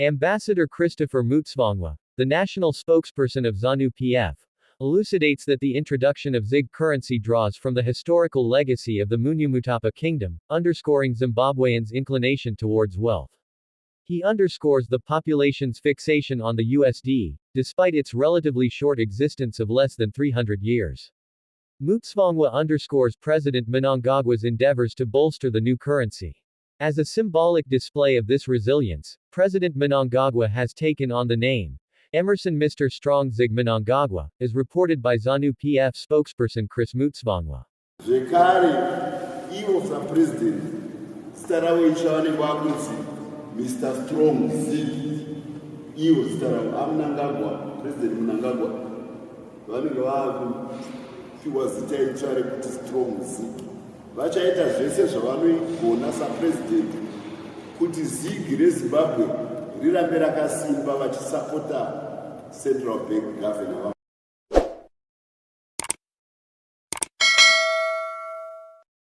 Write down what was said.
Ambassador Christopher MUTSVANGWA, the national spokesperson of ZANU-PF, elucidates that the introduction of ZiG currency draws from the historical legacy of the Munyumutapa kingdom, underscoring Zimbabweans' inclination towards wealth. He underscores the population's fixation on the USD, despite its relatively short existence of less than 300 years. MUTSVANGWA underscores President MNANGAGWA's endeavors to bolster the new currency. As a symbolic display of this resilience, President MNANGAGWA has taken on the name Emerson Mr. Strong ZiG MNANGAGWA, as reported by ZANU-PF spokesperson Chris MUTSVANGWA. Mr. Strong ZiG, President MNANGAGWA, he was the Strong ZiG. Vachaita zvese zvavanoigona sapresident kuti ZiG reZimbabwe rirambe rakasimba vachisapota central bank governor.